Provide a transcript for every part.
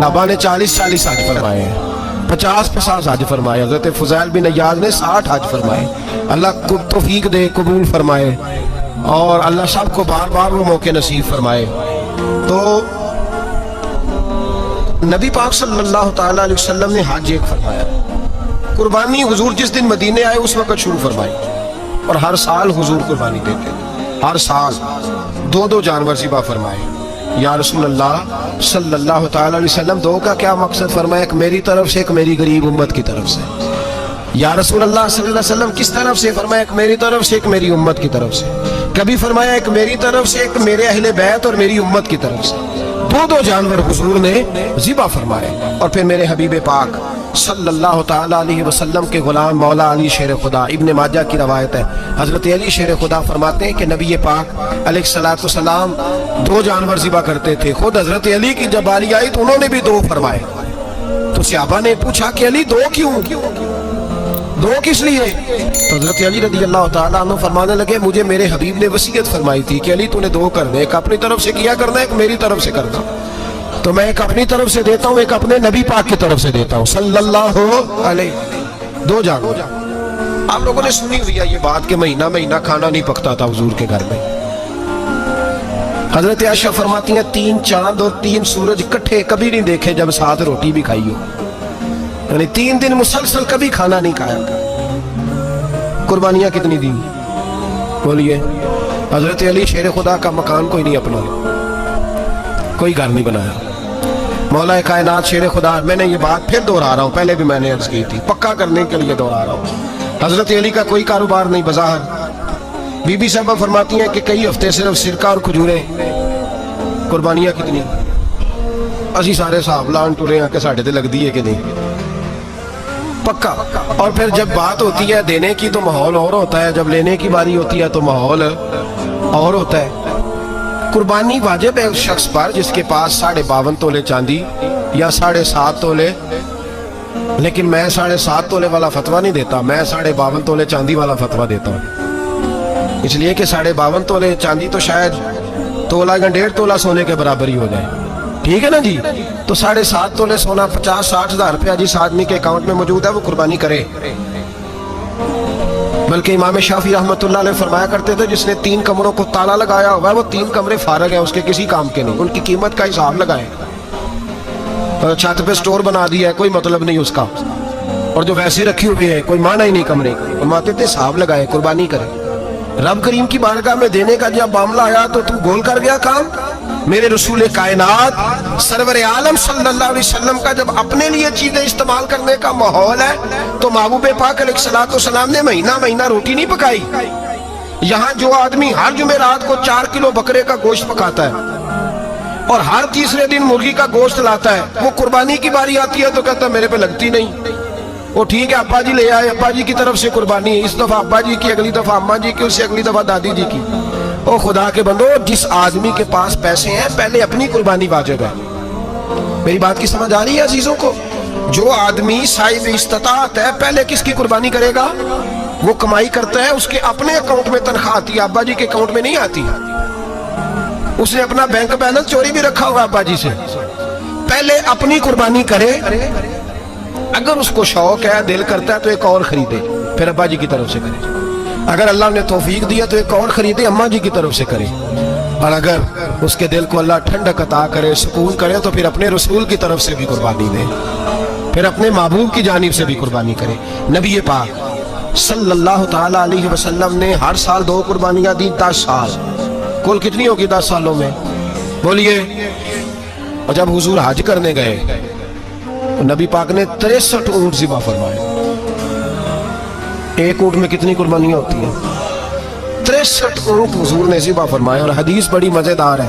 صحابہ نے 40 حج فرمائے ہیں، 50 حج فرمائے، حضرت فضیل بن عیاض نے 60 حج فرمائے۔ اللہ کو توفیق دے، قبول فرمائے، اور اللہ سب کو بار بار وہ موقع نصیب فرمائے۔ تو نبی پاک صلی اللہ تعالیٰ علیہ وسلم نے حج ایک فرمایا، قربانی حضور جس دن مدینے آئے اس وقت شروع فرمائی، اور ہر سال حضور قربانی دیتے، ہر سال 2 جانور ذبح فرمائے۔ یا رسول اللہ صلی اللہ تعالیٰ علیہ وسلم، 2 کا کیا مقصد فرمایا؟ ایک میری طرف سے، ایک میری غریب امت کی طرف سے۔ یا رسول اللہ صلی اللہ علیہ وسلم کس طرف سے فرمایا؟ ایک میری طرف سے، ایک میری امت کی طرف سے۔ کبھی فرمایا ایک میری طرف سے، ایک میرے اہل بیت اور میری امت کی طرف سے۔ 2 جانور حضور نے ذبح فرمائے، اور پھر میرے حبیب پاک صلی اللہ تعالیٰ علیہ وسلم کے غلام مولا علی شیر خدا، ابن ماجہ کی روایت ہے، حضرت علی شیر خدا فرماتے ہیں کہ نبی پاک علیہ السلام 2 جانور ذبح کرتے تھے۔ خود حضرت علی کی جب باری آئی تو انہوں نے بھی 2 فرمائے۔ تو صحابہ نے پوچھا کہ علی 2 کیوں؟ 2 کس لیے؟ تو حضرت علی رضی اللہ تعالیٰ عنہ فرمانے لگے مجھے میرے حبیب نے وصیت فرمائی تھی کہ علی تو نے 2 کرنے، ایک اپنی طرف سے کیا کرنا، ایک میری طرف سے کرنا۔ تو میں ایک اپنی طرف سے دیتا ہوں، ایک اپنے نبی پاک کی طرف سے دیتا ہوں صلی اللہ علیہ۔ 2 جانور۔ آپ لوگوں نے سنی ہوئی ہے یہ بات کہ مہینہ کھانا نہیں پکتا تھا حضور کے گھر میں۔ حضرت عائشہ فرماتی ہیں 3 چاند اور 3 سورج اکٹھے کبھی نہیں دیکھے جب ساتھ روٹی بھی کھائی ہو، یعنی 3 دن مسلسل کبھی کھانا نہیں کھایا۔ قربانیاں کتنی دی بولیے؟ حضرت علی شیر خدا کا مکان کوئی نہیں اپنا، کوئی گھر نہیں بنایا۔ مولا کائنات شیر خدا، میں نے یہ بات پھر دہرا رہا ہوں، پہلے بھی میں نے عرض کی تھی، پکا کرنے کے لیے دہرا رہا ہوں۔ حضرت علی کا کوئی کاروبار نہیں بظاہر۔ بی بی صاحبہ فرماتی ہیں کہ کئی ہفتے صرف سرکہ اور کھجوریں۔ قربانیاں کتنی؟ اسی سارے صاحب لان ٹورے ہیں کہ ساڑھے تے لگ دی ہے کہ نہیں، پکا۔ اور پھر جب بات ہوتی ہے دینے کی تو ماحول اور ہوتا ہے، جب لینے کی باری ہوتی ہے تو ماحول اور ہوتا ہے۔ قربانی واجب ہے اس شخص پر جس کے پاس 52.5 تولے چاندی یا 7.5 تولے، لیکن میں 7.5 تولے والا فتویٰ نہیں دیتا، میں 52.5 تولے چاندی والا فتویٰ دیتا ہوں، اس لیے کہ 52.5 تولے چاندی تو شاید تولہ یا 1.5 تولہ سونے کے برابر ہی ہو جائے، ٹھیک ہے نا جی؟ تو 7.5 تولے سونا 50-60 ہزار روپیہ جس آدمی کے اکاؤنٹ میں موجود ہے وہ قربانی کرے۔ بلکہ امام شافعی رحمۃ اللہ علیہ فرمایا کرتے تھے جس نے 3 کمروں کو تالا لگایا ہوا ہے وہ 3 کمرے فارغ ہیں، اس کے کسی کام کے نہیں، ان کی قیمت کا حساب لگائیں۔ چھت پہ سٹور بنا دیا ہے، کوئی مطلب نہیں اس کا، اور جو ویسے رکھی ہوئی ہے کوئی معنی ہی نہیں کمرے کا، فرماتے تھے حساب لگائے، قربانی کرے۔ رب کریم کی بارگاہ میں دینے کا جب معاملہ آیا تو گول کر گیا کام۔ میرے رسول کائنات سرور عالم صلی اللہ علیہ وسلم کا جب اپنے لیے چیزیں استعمال کرنے کا ماحول ہے تو محبوب پاک علیہ السلام نے مہینہ روٹی نہیں پکائی۔ یہاں جو آدمی ہر جمعرات کو 4 کلو بکرے کا گوشت پکاتا ہے اور ہر تیسرے دن مرغی کا گوشت لاتا ہے، وہ قربانی کی باری آتی ہے تو کہتا ہے میرے پہ لگتی نہیں۔ وہ ٹھیک ہے ابا جی لے آئے، ابا جی کی طرف سے قربانی ہے، اس دفعہ ابا جی کی، اگلی دفعہ اماں جی کی، اس سے اگلی دفعہ دادی جی کی۔ او خدا کے بندو، جس آدمی کے پاس پیسے ہیں پہلے اپنی قربانی واجب ہے۔ میری بات کی سمجھ آ رہی ہے عزیزوں کو؟ جو آدمی صاحب استطاعت ہے پہلے کس کی قربانی کرے گا؟ وہ کمائی کرتا ہے، اس کے اپنے اکاؤنٹ میں تنخواہ آتی ہے، ابا جی کے اکاؤنٹ میں نہیں آتی۔ اس نے اپنا بینک بیلنس چوری بھی رکھا ہوگا ابا جی سے۔ پہلے اپنی قربانی کرے، اگر اس کو شوق ہے، دل کرتا ہے تو ایک اور خریدے، پھر ابا جی کی طرف سے کرے۔ اگر اللہ نے توفیق دیا تو ایک اور خریدے، اماں جی کی طرف سے کرے۔ اور اگر اس کے دل کو اللہ ٹھنڈک عطا کرے، سکون کرے، تو پھر اپنے رسول کی طرف سے بھی قربانی دے، پھر اپنے محبوب کی جانب سے بھی قربانی کرے۔ نبی پاک صلی اللہ تعالیٰ علیہ وسلم نے ہر سال 2 قربانیاں دی، 10 سال۔ کل کتنی ہوگی 10 سالوں میں؟ بولیے۔ اور جب حضور حج کرنے گئے نبی پاک نے 63 اونٹ ذبح فرمائے۔ ایک اونٹ میں کتنی قربانیاں ہوتی ہیں؟ 63 اونٹ حضور نے ذبح فرمائے۔ اور حدیث بڑی مزیدار ہے،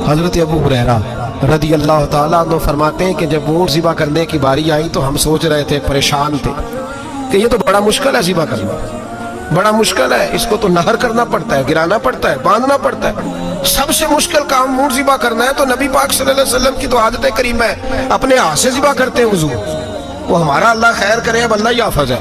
حضرت ابو ہریرہ رضی اللہ تعالیٰ عنہ فرماتے ہیں کہ جب اونٹ ذبح کرنے کی باری آئی تو ہم سوچ رہے تھے، پریشان تھے کہ یہ تو بڑا مشکل ہے ذبح کرنا، بڑا مشکل ہے، اس کو تو نہر کرنا پڑتا ہے، گرانا پڑتا ہے، باندھنا پڑتا ہے، سب سے مشکل کام اونٹ ذبح کرنا ہے۔ تو نبی پاک صلی اللہ علیہ وسلم کی تو عادت کریمہ ہے، اپنے ہاتھ سے ذبح کرتے ہیں حضور۔ وہ ہمارا اللہ خیر کرے، اب اللہ ہی حافظ ہے،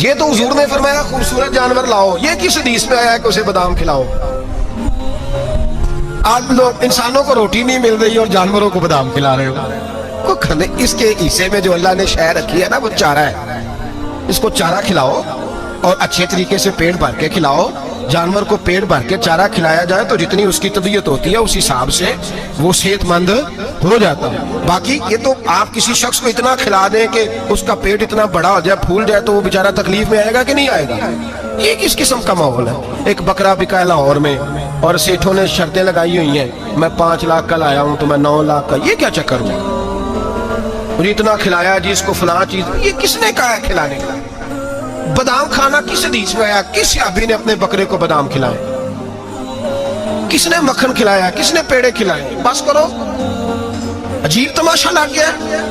یہ تو حضور نے فرمایا خوبصورت جانور لاؤ، یہ کس حدیث میں آیا ہے کہ اسے بادام کھلاؤ؟ آج لوگ انسانوں کو روٹی نہیں مل رہی اور جانوروں کو بادام کھلا رہے ہو کو کھانے۔ اس کے حصے میں جو اللہ نے شے رکھی ہے نا وہ چارہ ہے، اس کو چارہ کھلاؤ اور اچھے طریقے سے پیٹ بھر کے کھلاؤ۔ جانور کو پیٹ بھر کے چارہ کھلایا جائے تو جتنی اس کی طبیعت ہوتی ہے اس حساب سے وہ صحت مند ہو جاتا ہے۔ باقی یہ تو آپ کسی شخص کو اتنا کھلا دیں کہ اس کا پیٹ اتنا بڑا ہو جائے، پھول جائے، تو وہ بیچارہ تکلیف میں آئے گا کہ نہیں آئے گا؟ یہ کس قسم کا ماحول ہے؟ ایک بکرا بکا ہے لاہور میں اور سیٹھوں نے شرطیں لگائی ہوئی ہیں، میں 5 لاکھ کا لایا ہوں تو میں 9 لاکھ کا۔ یہ کیا چکر ہوا؟ اور اتنا کھلایا جی اس کو فلاں چیز، یہ کس نے کہا ہے کھلانے کا؟ بادام کھانا کس حدیث میں آیا؟ کس صحابی نے اپنے بکرے کو بادام کھلائے؟ کس نے مکھن کھلایا؟ کس نے پیڑے کھلائے؟ بس کرو، عجیب تماشا لگ گیا۔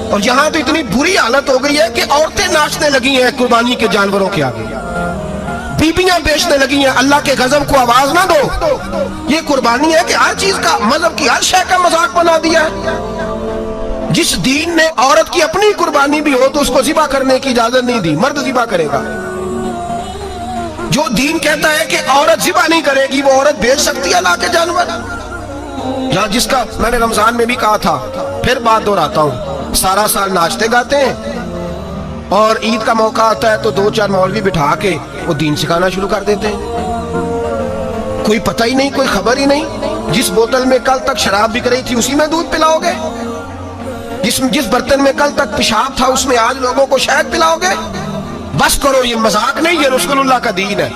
اور یہاں تو اتنی بری حالت ہو گئی ہے کہ عورتیں ناچنے لگی ہیں قربانی کے جانوروں کے آگے، بیبیاں بیچنے لگی ہیں۔ اللہ کے غضب کو آواز نہ دو، یہ قربانی ہے کہ ہر چیز کا، مذہب کی ہر شے کا مذاق بنا دیا ہے۔ جس دین نے عورت کی اپنی قربانی بھی ہو تو اس کو ذبح کرنے کی اجازت نہیں دی، مرد ذبح کرے گا۔ جو دین کہتا ہے کہ عورت ذبح نہیں کرے گی، وہ عورت بیچ سکتی ہے اللہ کے جانور؟ یہاں جس کا میں نے رمضان میں بھی کہا تھا، پھر بات دہراتا ہوں، سارا سال ناچتے گاتے ہیں اور عید کا موقع آتا ہے تو 2-4 مولوی بٹھا کے وہ دین سکھانا شروع کر دیتے ہیں۔ کوئی پتہ ہی نہیں، کوئی خبر ہی نہیں۔ جس بوتل میں کل تک شراب بک رہی تھی اسی میں دودھ پلاؤ گے؟ جس برتن میں کل تک پیشاب تھا اس میں آج لوگوں کو شہد پلاؤ گے؟ بس کرو، یہ مذاق نہیں، یہ رسول اللہ کا دین ہے۔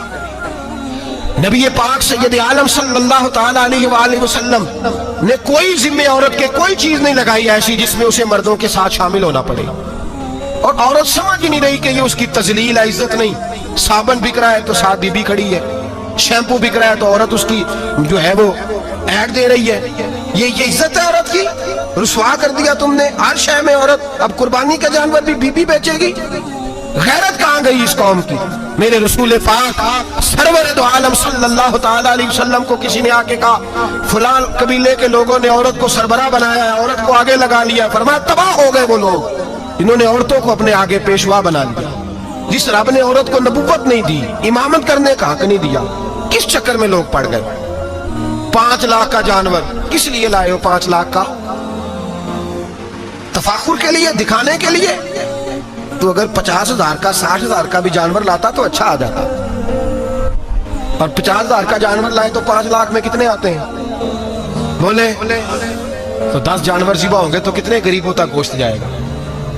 نبی پاک سید عالم صلی اللہ تعالی علیہ وآلہ وسلم نے کوئی ذمہ عورت کے کوئی چیز نہیں لگائی ایسی جس میں اسے مردوں کے ساتھ شامل ہونا پڑے، اور عورت سمجھ ہی نہیں رہی کہ یہ اس کی تذلیل ہے، عزت نہیں۔ صابن بک رہا ہے تو ساتھ بی بی کھڑی ہے، شیمپو بک رہا ہے تو عورت اس کی جو ہے وہ ایڈ دے رہی ہے۔ یہ عزت ہے عورت کی؟ رسوا کر دیا تم نے ہر شے میں عورت۔ اب قربانی کا جانور بھی بی بی بیچے گی؟ غیرت کہاں گئی اس قوم کی؟ میرے رسول پاک سرور دو عالم صلی اللہ تعالی علیہ وسلم کو کسی نے آ کے کہا فلاں قبیلے کے لوگوں نے عورت کو سربراہ بنایا ہے، عورت کو آگے لگا لیا، فرمایا تباہ ہو گئے وہ لوگ انہوں نے عورتوں کو اپنے آگے پیشوا بنا لیا۔ جس رب نے عورت کو نبوت نہیں دی، امامت کرنے کا حق نہیں دیا، کس چکر میں لوگ پڑ گئے؟ 5 لاکھ کا جانور کس لیے لائے ہو؟ 5 لاکھ کا تفاخر کے لیے، دکھانے کے لیے؟ تو اگر 50,000 کا 60,000 کا بھی جانور لاتا تو اچھا آ جاتا، اور 50,000 کا جانور لائے تو 5 لاکھ میں کتنے آتے ہیں؟ بولے تو 10 جانور ذبح ہوں گے تو کتنے غریبوں تک گوشت جائے گا،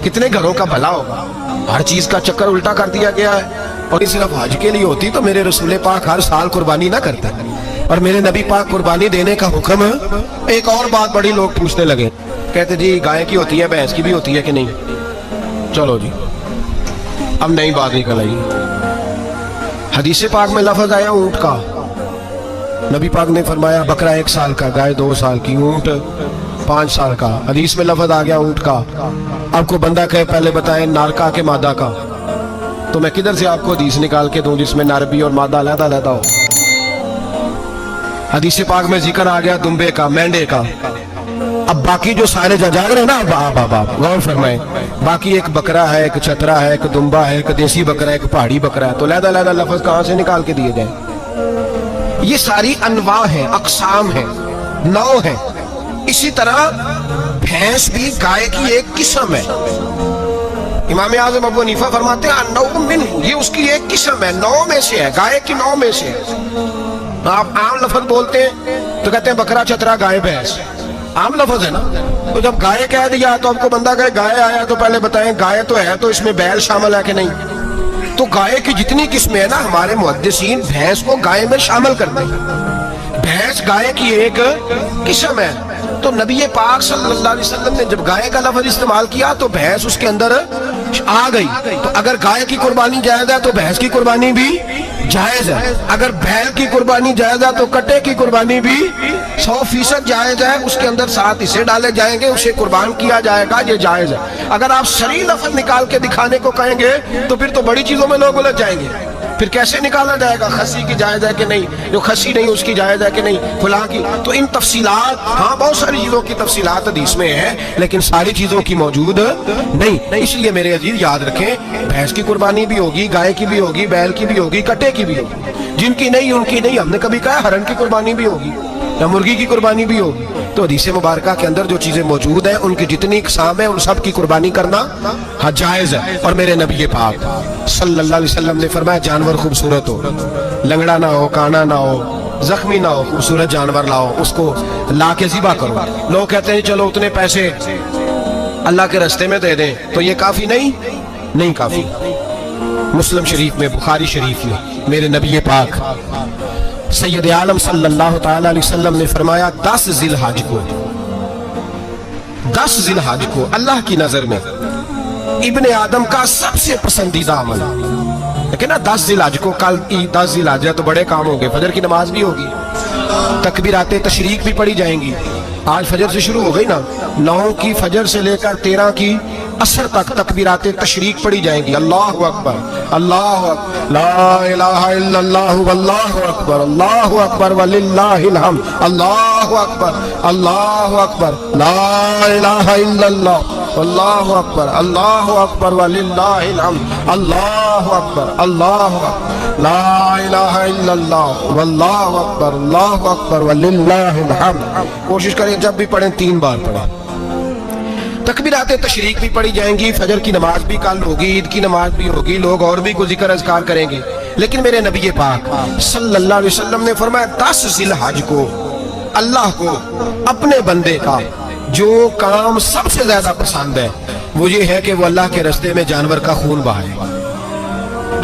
کتنے گھروں کا بھلا ہوگا؟ ہر چیز کا چکر الٹا کر دیا گیا ہے۔ اور یہ صرف حج کے لیے ہوتی تو میرے رسول پاک ہر سال قربانی نہ کرتا، اور میرے نبی پاک قربانی دینے کا حکم۔ ایک اور بات بڑی لوگ پوچھنے لگے، کہتے جی گائے کی ہوتی ہے، بھینس کی بھی ہوتی ہے کہ نہیں؟ چلو جی اب نئی بات نکل آئی۔ حدیث پاک میں لفظ آیا اونٹ کا، نبی پاک نے فرمایا بکرا 1 سال کا، گائے 2 سال کی، اونٹ 5 سال کا۔ حدیث میں لفظ آ گیا اونٹ کا۔ آپ کو بندہ کہے پہلے بتائیں نر کا کہ مادہ کا، تو میں کدھر سے آپ کو حدیث نکال کے دوں جس میں نر بھی اور مادہ علیحدہ علیحدہ ہو؟ حدیث پاک میں ذکر آ گیا دمبے کا، مینڈے کا۔ اب باقی جو سارے جاگ رہے ہیں نا، غور فرمائیں، باقی ایک بکرا ہے، ایک چھترا ہے، ایک دمبا ہے، ایک دیسی بکرا ہے، ایک پہاڑی بکرا ہے، تو علیحدہ علیحدہ لفظ کہاں سے نکال کے دیے جائیں؟ یہ ساری انواع ہیں، اقسام ہیں، نوع ہیں۔ اسی طرح بھینس بھی گائے کی ایک قسم ہے۔ امام اعظم ابو حنیفہ فرماتے ہیں النوع منہ، یہ اس کی ایک قسم ہے، نوع میں سے ہے، گائے کی نوع میں سے ہے۔ آپ عام لفظ بولتے ہیں تو کہتے ہیں بکرا، چھترا، گائے، بھینس، عام لفظ ہے نا۔ تو جب گائے کہہ دیا تو آپ کو بندہ کہے گائے آیا تو پہلے بتائیں گائے تو ہے تو اس میں بیل شامل ہے کہ نہیں؟ تو گائے کی جتنی قسمیں ہیں نا، ہمارے محدثین بھینس کو گائے میں شامل کرتے ہیں۔ بھینس گائے کی ایک قسم ہے۔ تو نبی پاک صلی اللہ علیہ وسلم نے جب گائے کا لفظ استعمال کیا تو بھینس اس کے اندر آ گئی۔ تو اگر گائے کی قربانی جائز ہے تو بھینس کی قربانی بھی جائز ہے، اگر بیل کی قربانی جائز ہے تو کٹے کی قربانی بھی 100% جائز ہے، اس کے اندر 7 حصے ڈالے جائیں گے، اسے قربان کیا جائے گا، یہ جائز ہے۔ اگر آپ صریح لفظ نکال کے دکھانے کو کہیں گے تو پھر تو بڑی چیزوں میں لوگ الجھ جائیں گے۔ پھر کیسے نکالا جائے گا خسی کی جائز ہے کہ نہیں, جو خسی نہیں اس کی جائز ہے کہ نہیں, فلاں کی. تو ان تفصیلات, ہاں بہت ساری چیزوں کی تفصیلات حدیث میں ہیں لیکن ساری چیزوں کی موجود نہیں. اس لیے میرے عزیز یاد رکھیں, بھینس کی قربانی بھی ہوگی, گائے کی بھی ہوگی, بیل کی بھی ہوگی, کٹے کی بھی ہوگی. جن کی نہیں ان کی نہیں. ہم نے کبھی کہا ہرن کی قربانی بھی ہوگی یا مرغی کی قربانی بھی ہوگی. تو حدیث مبارکہ کے اندر جو چیزیں موجود ہیں ان کی جتنی اقسام ہیں ان سب کی قربانی کرنا ہاں جائز ہے. اور میرے نبی پاک صلی اللہ علیہ وسلم نے فرمایا جانور خوبصورت ہو, لنگڑا نہ ہو, کانا نہ ہو, زخمی نہ ہو, خوبصورت جانور لاؤ, اس کو لا کے ذبح کرو. لوگ کہتے ہیں چلو اتنے پیسے اللہ کے راستے میں دے دیں, تو یہ کافی نہیں کافی. مسلم شریف میں, بخاری شریف میں میرے نبی پاک سید عالم صلی اللہ تعالی علیہ وسلم نے فرمایا 10 ذی الحج کو اللہ کی نظر میں ابن آدم کا سب سے پسندیدہ عمل. لیکن نا 10 ذی الحج کو, کل 10 ذی الحج ہے تو بڑے کام ہوں گے. فجر کی نماز بھی ہوگی, تکبیرات تشریق بھی پڑھی جائیں گی. آج فجر سے شروع ہو گئی نا, 9 کی فجر سے لے کر 13 کی عصر تک تکبیرات تشریق پڑھی جائیں گی. اللہ اکبر, اللہ اکبر, لا الہ الا اللہ, واللہ اکبر, اللہ اکبر وللہ الحمد, اللہ اکبر, اللہ اکبر, لا الہ الا اللہ, واللہ اکبر, اللہ اکبر وللہ الحمد, اللہ اکبر, اللہ اکبر, لا الہ الا اللہ, واللہ اکبر, اللہ اکبر وللہ الحمد. کوشش کریں جب بھی پڑھیں 3 بار پڑھیں. تکبیرات تشریق بھی پڑھی جائیں گی, فجر کی نماز بھی کل ہوگی, عید کی نماز بھی ہوگی, لوگ اور بھی کوئی ذکر اذکار کریں گے. لیکن میرے نبی پاک صلی اللہ علیہ وسلم نے فرمایا 10 ذی الحج کو اللہ کو اپنے بندے کا جو کام سب سے زیادہ پسند ہے وہ یہ ہے کہ وہ اللہ کے راستے میں جانور کا خون بہائے.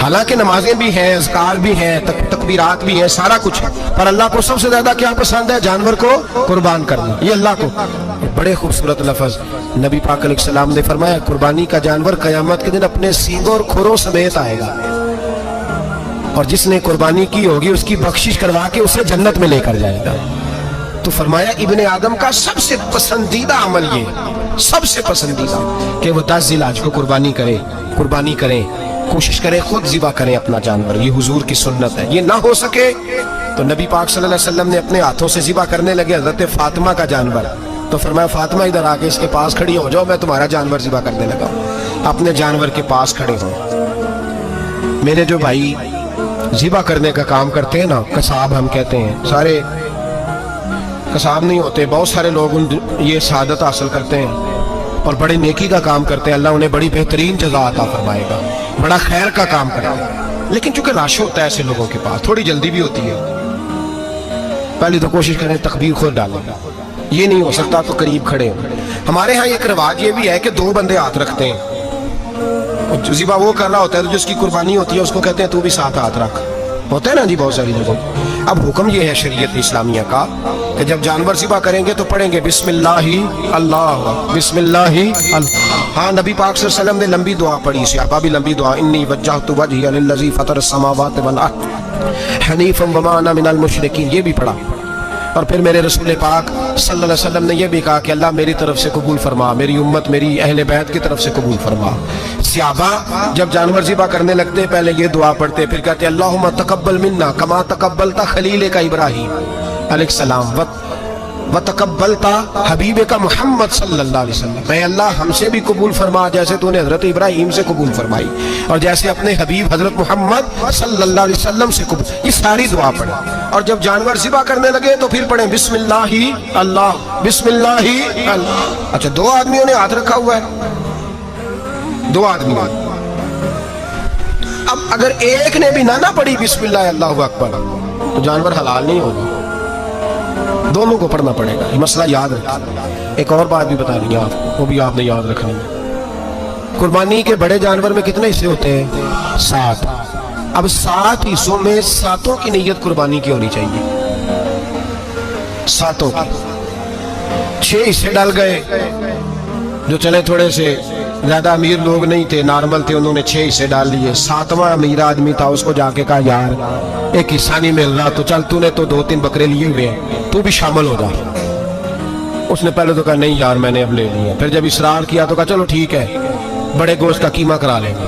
حالانکہ نمازیں بھی ہیں, اذکار بھی ہیں, تکبیرات بھی ہیں, سارا کچھ ہے, پر اللہ کو سب سے زیادہ کیا پسند ہے؟ جانور کو قربان کرنا. یہ اللہ کو بڑے خوبصورت لفظ نبی پاک علیہ السلام نے فرمایا قربانی کا جانور قیامت کے دن اپنے سینگوں اور کھروں سمیت آئے گا, اور جس نے قربانی کی ہوگی اس کی بخشش کروا کے اسے جنت میں لے کر جائے گا. تو فرمایا ابن آدم کا سب سے پسندیدہ عمل یہ, سب سے پسندیدہ, کہ وہ 10 ذی الحج کو قربانی کریں, کوشش کریں خود ذبح کریں اپنا جانور. یہ حضور کی سنت ہے. یہ نہ ہو سکے تو نبی پاک صلی اللہ علیہ وسلم نے اپنے ہاتھوں سے ذبح کرنے لگے حضرت فاطمہ کا جانور. تو فرمایا فاطمہ ادھر آ کے اس کے پاس کھڑی ہو جاؤ, میں تمہارا جانور ذبح کرنے لگا ہوں. اپنے جانور کے پاس کھڑے ہوں. میرے جو بھائی ذبح کرنے کا کام کرتے ہیں نا, قصاب ہم کہتے ہیں, سارے قصاب نہیں ہوتے, بہت سارے لوگ یہ سعادت حاصل کرتے ہیں اور بڑے نیکی کا کام کرتے ہیں. اللہ انہیں بڑی بہترین جزا عطا فرمائے گا, بڑا خیر کا کام کرتے ہیں. لیکن چونکہ رش ہوتا ہے ایسے لوگوں کے پاس, تھوڑی جلدی بھی ہوتی ہے. پہلی تو کوشش کریں تکبیر خود ڈالیں, یہ نہیں ہو سکتا تو قریب کھڑے ہوں. ہمارے ہاں ایک رواج یہ بھی ہے کہ 2 بندے ہاتھ رکھتے ہیں. ذبح وہ کر رہا ہوتا ہے تو جس کی قربانی ہوتی ہے اس کو کہتے ہیں تو بھی ساتھ ہاتھ رکھ, ہوتا ہے نا جی بہت ساری جگہوں. اب حکم یہ ہے شریعت اسلامیہ کا کہ جب جانور ذبح کریں گے تو پڑھیں گے بسم اللہ اللہ, بسم اللہ اللہ. ہاں نبی پاک صلی اللہ علیہ وسلم نے لمبی دعا پڑھی, صحابہ بھی لمبی دعا, انی وجہت وجہی للذی فطر السماوات والارض حنیفا وما انا من المشرکین, یہ بھی پڑھا. اور پھر میرے رسول پاک صلی اللہ علیہ وسلم نے یہ بھی کہا کہ اللہ میری طرف سے قبول فرما, میری امت, میری اہل بیت کی طرف سے قبول فرما. صحابہ جب جانور ذبح کرنے لگتے پہلے یہ دعا پڑھتے, پھر کہتے اللہم تقبل منا کما تقبلتا خلیل کا ابراہیم علیہ السلام وتقبلتا حبیب کا محمد صلی اللہ علیہ وسلم, اے اللہ ہم سے بھی قبول فرما جیسے تو نے حضرت ابراہیم سے قبول فرمائی اور جیسے اپنے حبیب حضرت محمد صلی اللہ علیہ وسلم سے قبول. یہ ساری دعا پڑھیں. اور جب جانور ذبح کرنے لگے تو پھر پڑھیں بسم اللہ اللہ, بسم اللہ اللہ. اچھا 2 آدمیوں نے ہاتھ رکھا ہوا ہے, 2 آدمی. اب اگر ایک نے بھی نہ پڑھی بسم اللہ اللہ اکبر تو جانور حلال نہیں ہوگا, دونوں کو پڑھنا پڑے گا. یہ مسئلہ یاد رکھنا. ایک اور بات بھی بتا دیں آپ, وہ بھی آپ نے یاد رکھنی ہے. قربانی کے بڑے جانور میں کتنے حصے ہوتے ہیں؟ 7. اب 7 حصوں میں 7 کی نیت قربانی کی ہونی چاہیے. 7 کی 6 حصے ڈال گئے, جو چلے تھوڑے سے زیادہ امیر لوگ نہیں تھے, نارمل تھے, انہوں نے 6 حصے ڈال لیے. 7واں امیر آدمی تھا, اس کو جا کے کہا یار ایک حصہ نہیں مل رہا, تو چل تو نے تو 2-3 بکرے لیے ہوئے ہیں, تو بھی شامل ہو جا. اس نے پہلے تو کہا نہیں یار میں نے اب لے لیا. پھر جب اصرار کیا تو کہا چلو ٹھیک ہے بڑے گوشت کا قیمہ کرا لیں گے.